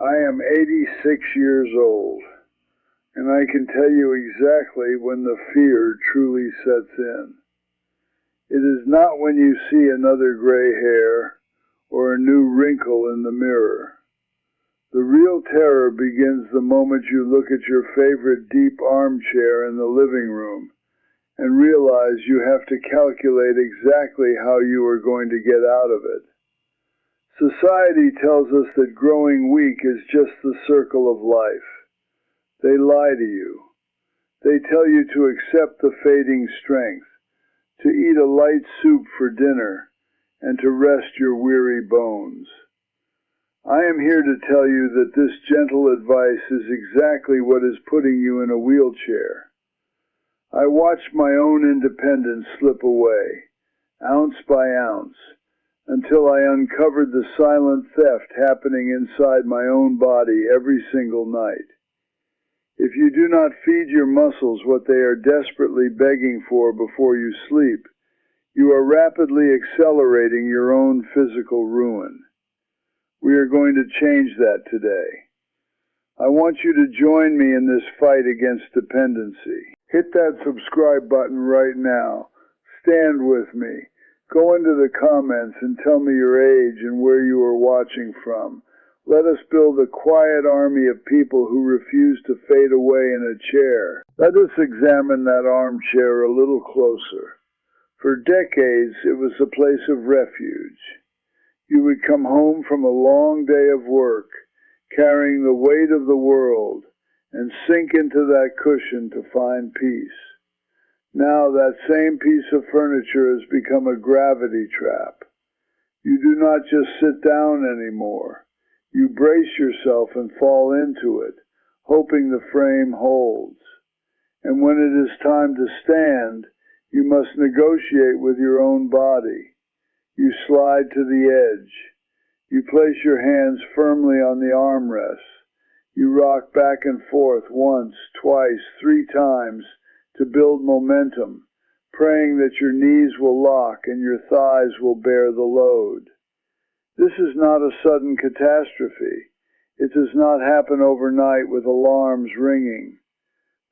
I am 86 years old, and I can tell you exactly when the fear truly sets in. It is not when you see another gray hair or a new wrinkle in the mirror. The real terror begins the moment you look at your favorite deep armchair in the living room and realize you have to calculate exactly how you are going to get out of it. Society tells us that growing weak is just the circle of life. They lie to you. They tell you to accept the fading strength, to eat a light soup for dinner, and to rest your weary bones. I am here to tell you that this gentle advice is exactly what is putting you in a wheelchair. I watched my own independence slip away, ounce by ounce, until I uncovered the silent theft happening inside my own body every single night. If you do not feed your muscles what they are desperately begging for before you sleep, you are rapidly accelerating your own physical ruin. We are going to change that today. I want you to join me in this fight against dependency. Hit that subscribe button right now. Stand with me. Go into the comments and tell me your age and where you are watching from. Let us build a quiet army of people who refuse to fade away in a chair. Let us examine that armchair a little closer. For decades, it was a place of refuge. You would come home from a long day of work, carrying the weight of the world, and sink into that cushion to find peace. Now that same piece of furniture has become a gravity trap. You do not just sit down anymore. You brace yourself and fall into it, hoping the frame holds. And when it is time to stand, you must negotiate with your own body. You slide to the edge. You place your hands firmly on the armrests. You rock back and forth once, twice, 3 times, to build momentum, praying that your knees will lock and your thighs will bear the load. This is not a sudden catastrophe. It does not happen overnight with alarms ringing.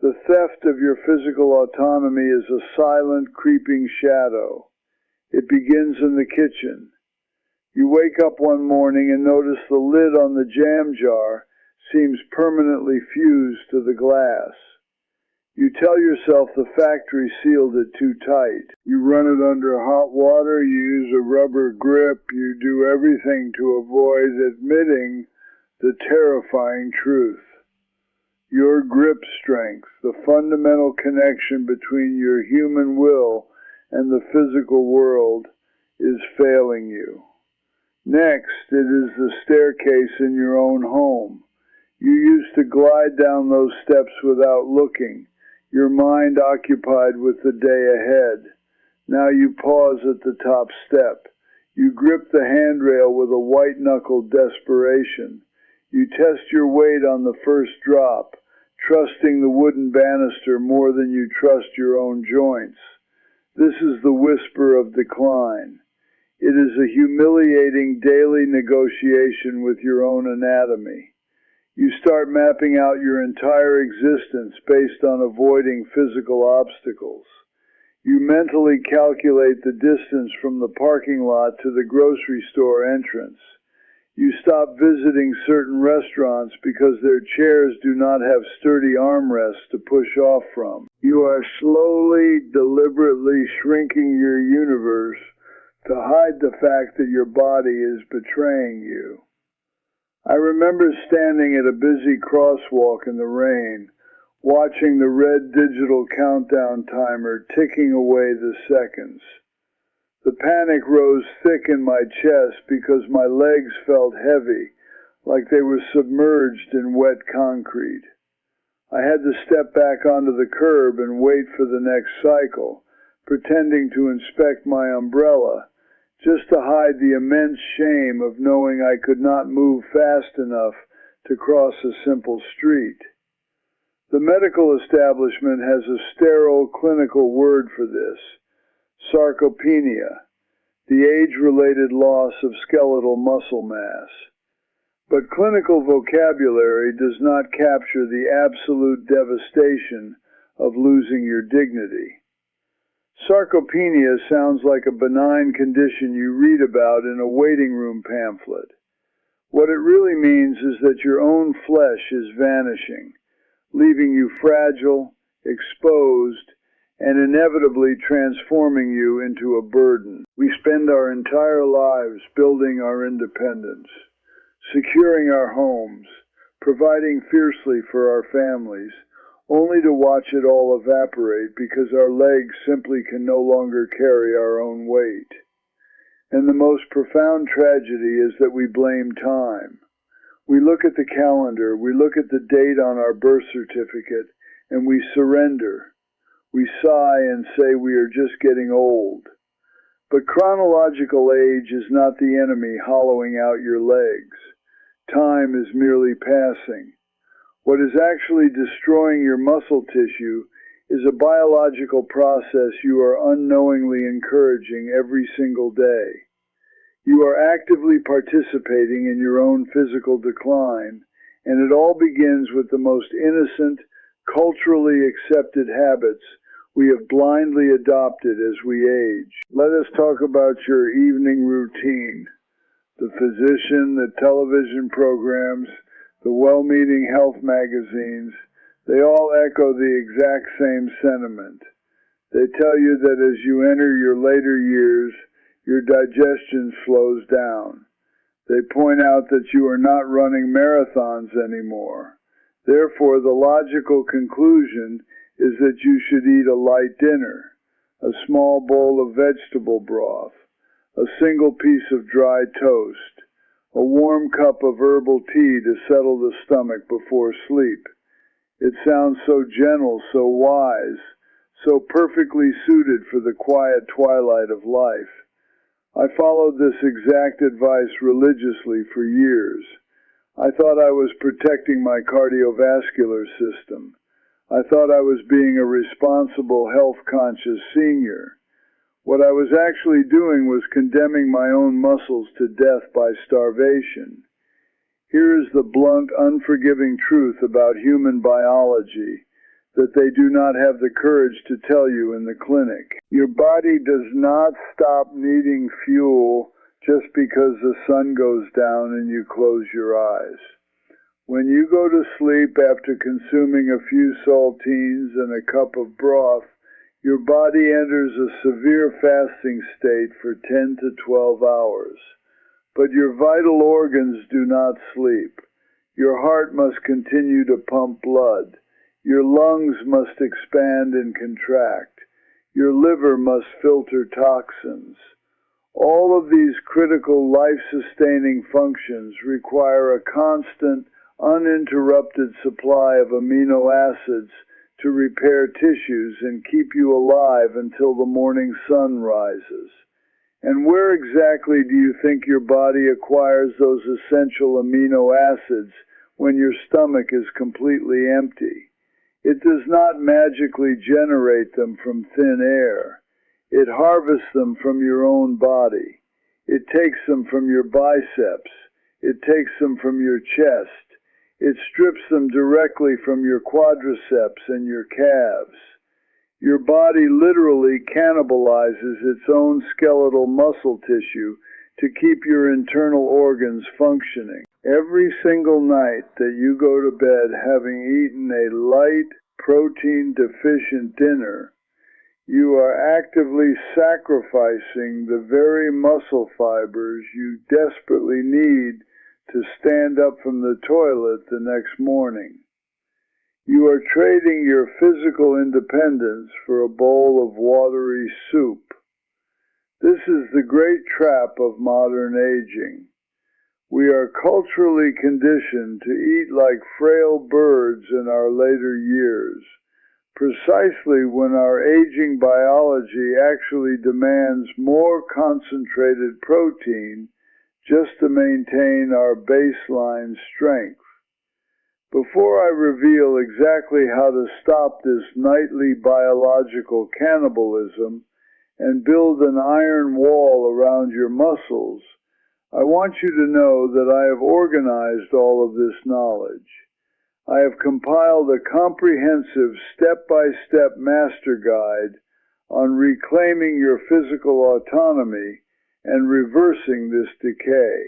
The theft of your physical autonomy is a silent, creeping shadow. It begins in the kitchen. You wake up one morning and notice the lid on the jam jar seems permanently fused to the glass. You tell yourself the factory sealed it too tight. You run it under hot water, you use a rubber grip, you do everything to avoid admitting the terrifying truth. Your grip strength, the fundamental connection between your human will and the physical world, is failing you. Next, it is the staircase in your own home. You used to glide down those steps without looking, your mind occupied with the day ahead. Now you pause at the top step. You grip the handrail with a white-knuckled desperation. You test your weight on the first drop, trusting the wooden banister more than you trust your own joints. This is the whisper of decline. It is a humiliating daily negotiation with your own anatomy. You start mapping out your entire existence based on avoiding physical obstacles. You mentally calculate the distance from the parking lot to the grocery store entrance. You stop visiting certain restaurants because their chairs do not have sturdy armrests to push off from. You are slowly, deliberately shrinking your universe to hide the fact that your body is betraying you. I remember standing at a busy crosswalk in the rain, watching the red digital countdown timer ticking away the seconds. The panic rose thick in my chest because my legs felt heavy, like they were submerged in wet concrete. I had to step back onto the curb and wait for the next cycle, pretending to inspect my umbrella, just to hide the immense shame of knowing I could not move fast enough to cross a simple street. The medical establishment has a sterile clinical word for this: sarcopenia, the age-related loss of skeletal muscle mass. But clinical vocabulary does not capture the absolute devastation of losing your dignity. Sarcopenia sounds like a benign condition you read about in a waiting room pamphlet. What it really means is that your own flesh is vanishing, leaving you fragile, exposed, and inevitably transforming you into a burden. We spend our entire lives building our independence, securing our homes, providing fiercely for our families, only to watch it all evaporate because our legs simply can no longer carry our own weight. And the most profound tragedy is that we blame time. We look at the calendar, we look at the date on our birth certificate, and we surrender. We sigh and say we are just getting old. But chronological age is not the enemy hollowing out your legs. Time is merely passing. What is actually destroying your muscle tissue is a biological process you are unknowingly encouraging every single day. You are actively participating in your own physical decline, and it all begins with the most innocent, culturally accepted habits we have blindly adopted as we age. Let us talk about your evening routine. The physician, the television programs, the well-meaning health magazines, they all echo the exact same sentiment. They tell you that as you enter your later years, your digestion slows down. They point out that you are not running marathons anymore. Therefore, the logical conclusion is that you should eat a light dinner, a small bowl of vegetable broth, a single piece of dry toast, a warm cup of herbal tea to settle the stomach before sleep. It sounds so gentle, so wise, so perfectly suited for the quiet twilight of life. I followed this exact advice religiously for years. I thought I was protecting my cardiovascular system. I thought I was being a responsible, health-conscious senior. What I was actually doing was condemning my own muscles to death by starvation. Here is the blunt, unforgiving truth about human biology that they do not have the courage to tell you in the clinic. Your body does not stop needing fuel just because the sun goes down and you close your eyes. When you go to sleep after consuming a few saltines and a cup of broth, your body enters a severe fasting state for 10 to 12 hours. But your vital organs do not sleep. Your heart must continue to pump blood. Your lungs must expand and contract. Your liver must filter toxins. All of these critical life-sustaining functions require a constant, uninterrupted supply of amino acids to repair tissues and keep you alive until the morning sun rises. And where exactly do you think your body acquires those essential amino acids when your stomach is completely empty? It does not magically generate them from thin air. It harvests them from your own body. It takes them from your biceps. It takes them from your chest. It strips them directly from your quadriceps and your calves. Your body literally cannibalizes its own skeletal muscle tissue to keep your internal organs functioning. Every single night that you go to bed having eaten a light, protein-deficient dinner, you are actively sacrificing the very muscle fibers you desperately need to stand up from the toilet the next morning. You are trading your physical independence for a bowl of watery soup. This is the great trap of modern aging. We are culturally conditioned to eat like frail birds in our later years, precisely when our aging biology actually demands more concentrated protein just to maintain our baseline strength. Before I reveal exactly how to stop this nightly biological cannibalism and build an iron wall around your muscles, I want you to know that I have organized all of this knowledge. I have compiled a comprehensive step-by-step master guide on reclaiming your physical autonomy and reversing this decay.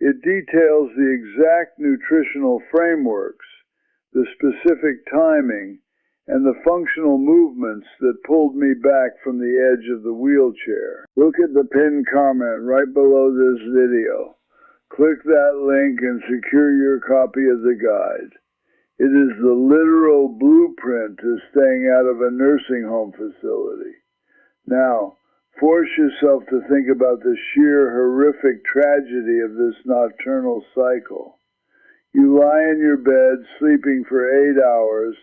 It details the exact nutritional frameworks, the specific timing, and the functional movements that pulled me back from the edge of the wheelchair. Look at the pinned comment right below this video. Click that link and secure your copy of the guide. It is the literal blueprint to staying out of a nursing home facility. Now, force yourself to think about the sheer horrific tragedy of this nocturnal cycle. You lie in your bed, sleeping for 8 hours,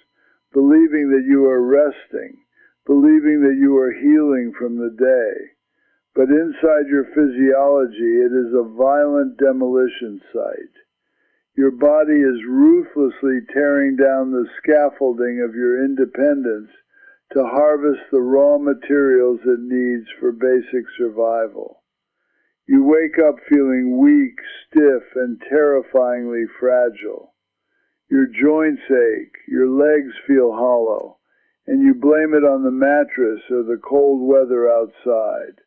believing that you are resting, believing that you are healing from the day. But inside your physiology, it is a violent demolition site. Your body is ruthlessly tearing down the scaffolding of your independence to harvest the raw materials it needs for basic survival. You wake up feeling weak, stiff, and terrifyingly fragile. Your joints ache, your legs feel hollow, and you blame it on the mattress or the cold weather outside.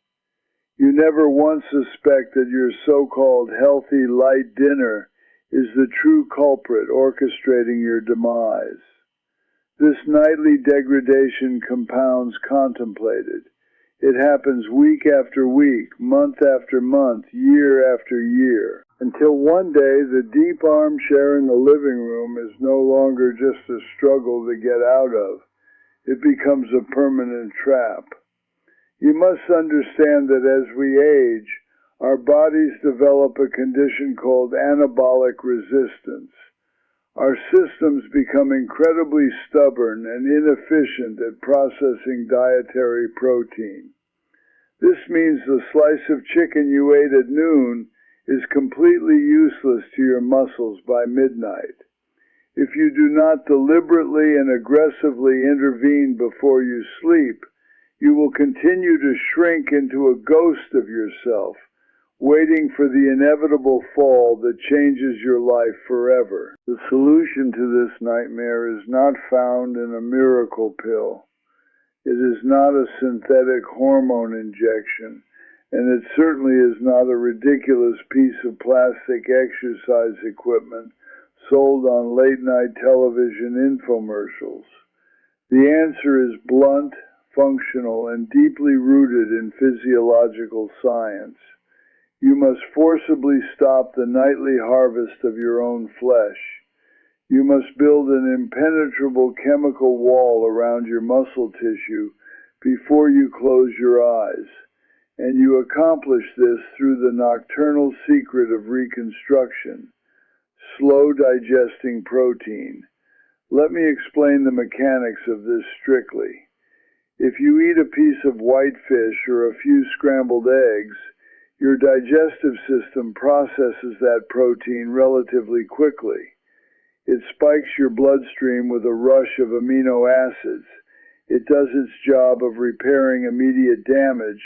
You never once suspect that your so-called healthy light dinner is the true culprit orchestrating your demise. This nightly degradation compounds contemplated. It happens week after week, month after month, year after year, until one day the deep armchair in the living room is no longer just a struggle to get out of. It becomes a permanent trap. You must understand that as we age, our bodies develop a condition called anabolic resistance. Our systems become incredibly stubborn and inefficient at processing dietary protein. This means the slice of chicken you ate at noon is completely useless to your muscles by midnight. If you do not deliberately and aggressively intervene before you sleep, you will continue to shrink into a ghost of yourself, waiting for the inevitable fall that changes your life forever. The solution to this nightmare is not found in a miracle pill. It is not a synthetic hormone injection, and it certainly is not a ridiculous piece of plastic exercise equipment sold on late-night television infomercials. The answer is blunt, functional, and deeply rooted in physiological science. You must forcibly stop the nightly harvest of your own flesh. You must build an impenetrable chemical wall around your muscle tissue before you close your eyes. And you accomplish this through the nocturnal secret of reconstruction, slow digesting protein. Let me explain the mechanics of this strictly. If you eat a piece of white fish or a few scrambled eggs, your digestive system processes that protein relatively quickly. It spikes your bloodstream with a rush of amino acids. It does its job of repairing immediate damage,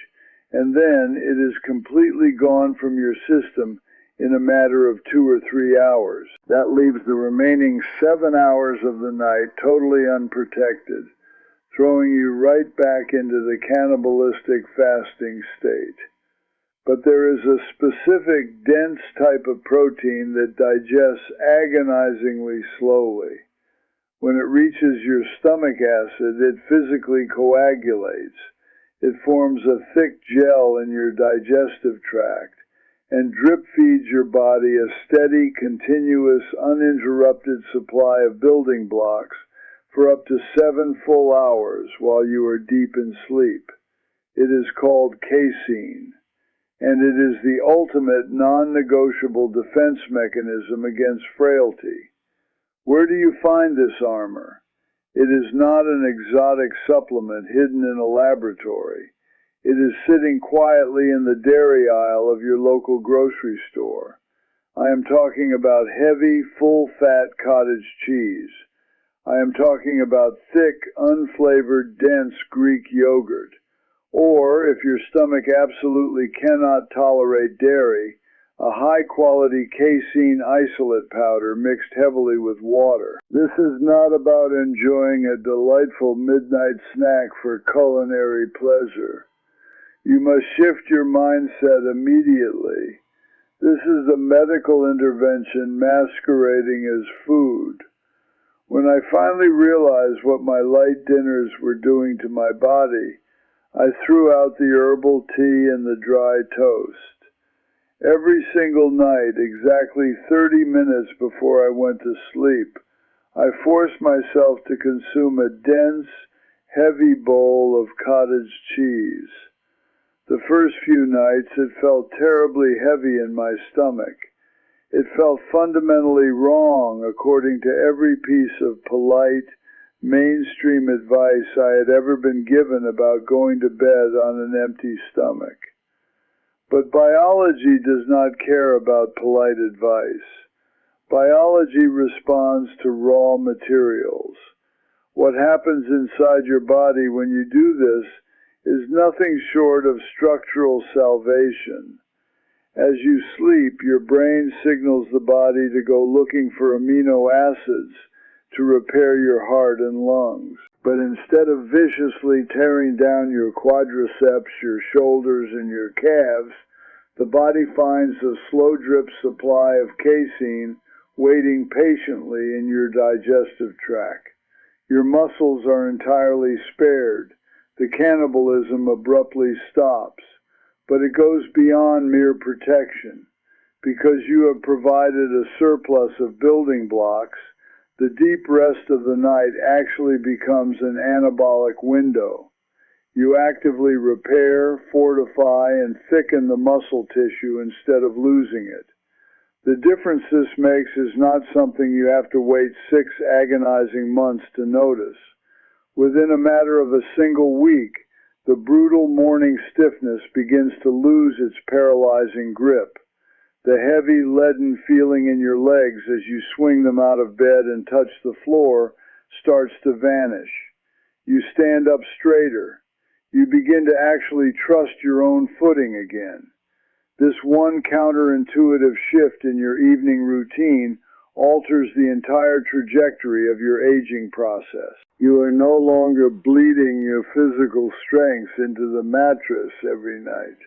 and then it is completely gone from your system in a matter of 2 or 3 hours. That leaves the remaining 7 hours of the night totally unprotected, throwing you right back into the cannibalistic fasting state. But there is a specific dense type of protein that digests agonizingly slowly. When it reaches your stomach acid, it physically coagulates. It forms a thick gel in your digestive tract and drip feeds your body a steady, continuous, uninterrupted supply of building blocks for up to 7 full hours while you are deep in sleep. It is called casein, and it is the ultimate non-negotiable defense mechanism against frailty. Where do you find this armor? It is not an exotic supplement hidden in a laboratory. It is sitting quietly in the dairy aisle of your local grocery store. I am talking about heavy, full-fat cottage cheese. I am talking about thick, unflavored, dense Greek yogurt, Or, if your stomach absolutely cannot tolerate dairy, a high-quality casein isolate powder mixed heavily with water. This is not about enjoying a delightful midnight snack for culinary pleasure. You must shift your mindset immediately. This is a medical intervention masquerading as food. When I finally realized what my light dinners were doing to my body, I threw out the herbal tea and the dry toast. Every single night, exactly 30 minutes before I went to sleep, I forced myself to consume a dense, heavy bowl of cottage cheese. The first few nights, it felt terribly heavy in my stomach. It felt fundamentally wrong according to every piece of polite, mainstream advice I had ever been given about going to bed on an empty stomach. But biology does not care about polite advice. Biology responds to raw materials. What happens inside your body when you do this is nothing short of structural salvation. As you sleep, your brain signals the body to go looking for amino acids to repair your heart and lungs. But instead of viciously tearing down your quadriceps, your shoulders, and your calves, the body finds a slow drip supply of casein waiting patiently in your digestive tract. Your muscles are entirely spared. The cannibalism abruptly stops. But it goes beyond mere protection. Because you have provided a surplus of building blocks, the deep rest of the night actually becomes an anabolic window. You actively repair, fortify, and thicken the muscle tissue instead of losing it. The difference this makes is not something you have to wait 6 agonizing months to notice. Within a matter of a single week, the brutal morning stiffness begins to lose its paralyzing grip. The heavy, leaden feeling in your legs as you swing them out of bed and touch the floor starts to vanish. You stand up straighter. You begin to actually trust your own footing again. This one counterintuitive shift in your evening routine alters the entire trajectory of your aging process. You are no longer bleeding your physical strength into the mattress every night.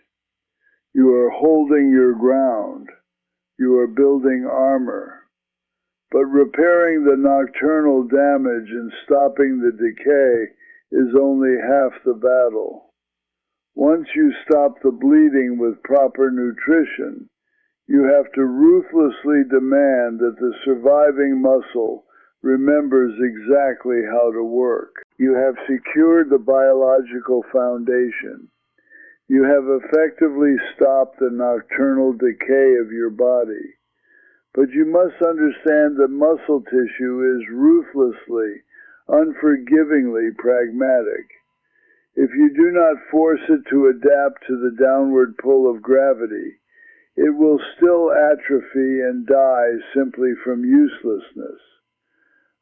You are holding your ground. You are building armor. But repairing the nocturnal damage and stopping the decay is only half the battle. Once you stop the bleeding with proper nutrition, you have to ruthlessly demand that the surviving muscle remembers exactly how to work. You have secured the biological foundation. You have effectively stopped the nocturnal decay of your body. But you must understand that muscle tissue is ruthlessly, unforgivingly pragmatic. If you do not force it to adapt to the downward pull of gravity, it will still atrophy and die simply from uselessness.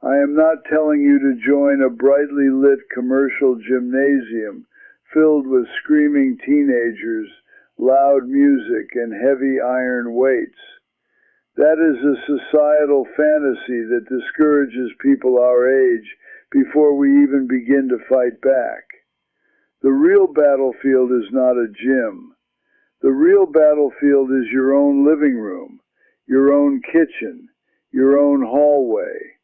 I am not telling you to join a brightly lit commercial gymnasium filled with screaming teenagers, loud music, and heavy iron weights. That is a societal fantasy that discourages people our age before we even begin to fight back. The real battlefield is not a gym. The real battlefield is your own living room, your own kitchen, your own hallway.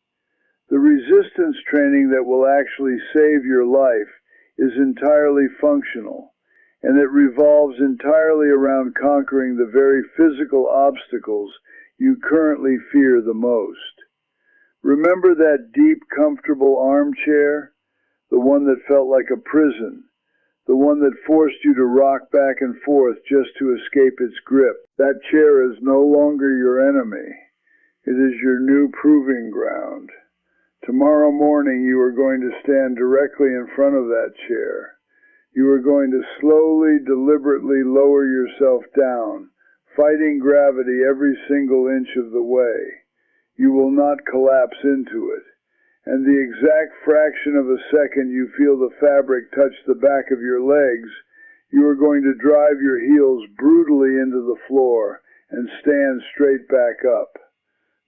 The resistance training that will actually save your life is entirely functional, and it revolves entirely around conquering the very physical obstacles you currently fear the most. Remember that deep, comfortable armchair? The one that felt like a prison? The one that forced you to rock back and forth just to escape its grip? That chair is no longer your enemy. It is your new proving ground. Tomorrow morning you are going to stand directly in front of that chair. You are going to slowly, deliberately lower yourself down, fighting gravity every single inch of the way. You will not collapse into it. And the exact fraction of a second you feel the fabric touch the back of your legs You are going to drive your heels brutally into the floor and stand straight back up.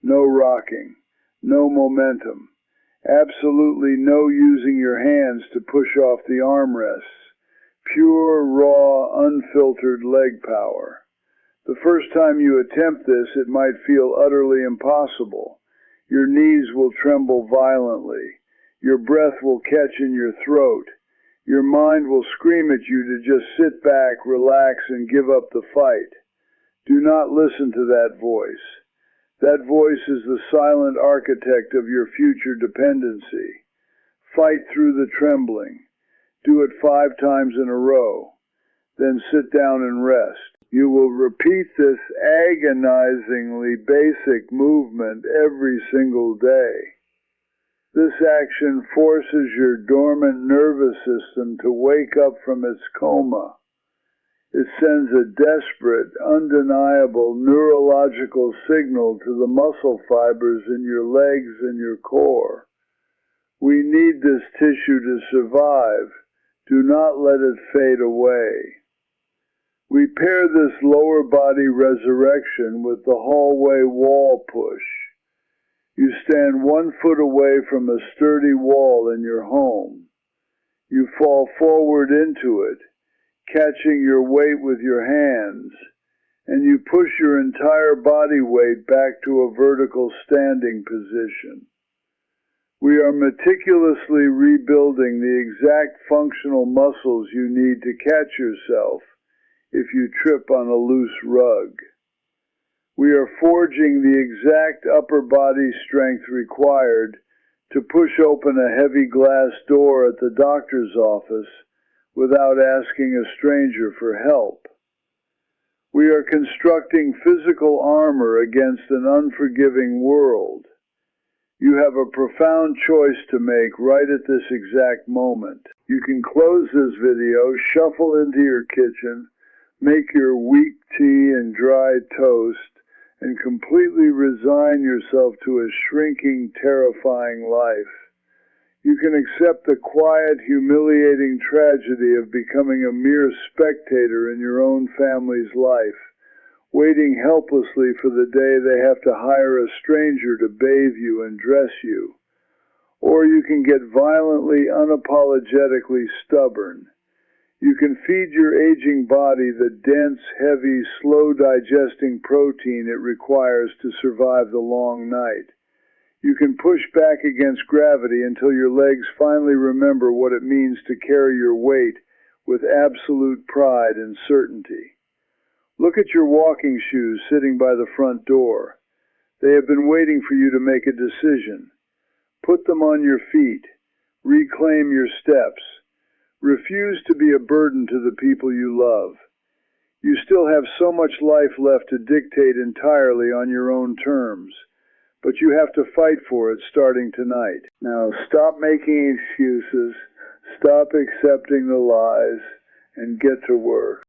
No rocking, no momentum, absolutely no using your hands to push off the armrests. Pure, raw, unfiltered leg power. The first time you attempt this, it might feel utterly impossible. Your knees will tremble violently. Your breath will catch in your throat. Your mind will scream at you to just sit back, relax, and give up the fight. Do not listen to that voice. That voice is the silent architect of your future dependency. Fight through the trembling. Do it 5 times in a row. Then sit down and rest. You will repeat this agonizingly basic movement every single day. This action forces your dormant nervous system to wake up from its coma. It sends a desperate, undeniable neurological signal to the muscle fibers in your legs and your core. We need this tissue to survive. Do not let it fade away. We pair this lower body resurrection with the hallway wall push. You stand 1 foot away from a sturdy wall in your home. You fall forward into it, catching your weight with your hands, and you push your entire body weight back to a vertical standing position. We are meticulously rebuilding the exact functional muscles you need to catch yourself if you trip on a loose rug. We are forging the exact upper body strength required to push open a heavy glass door at the doctor's office without asking a stranger for help. We are constructing physical armor against an unforgiving world. You have a profound choice to make right at this exact moment. You can close this video, shuffle into your kitchen, make your weak tea and dry toast, and completely resign yourself to a shrinking, terrifying life. You can accept the quiet, humiliating tragedy of becoming a mere spectator in your own family's life, waiting helplessly for the day they have to hire a stranger to bathe you and dress you. Or you can get violently, unapologetically stubborn. You can feed your aging body the dense, heavy, slow-digesting protein it requires to survive the long night. You can push back against gravity until your legs finally remember what it means to carry your weight with absolute pride and certainty. Look at your walking shoes sitting by the front door. They have been waiting for you to make a decision. Put them on your feet. Reclaim your steps. Refuse to be a burden to the people you love. You still have so much life left to dictate entirely on your own terms, but you have to fight for it starting tonight. Now stop making excuses, stop accepting the lies, and get to work.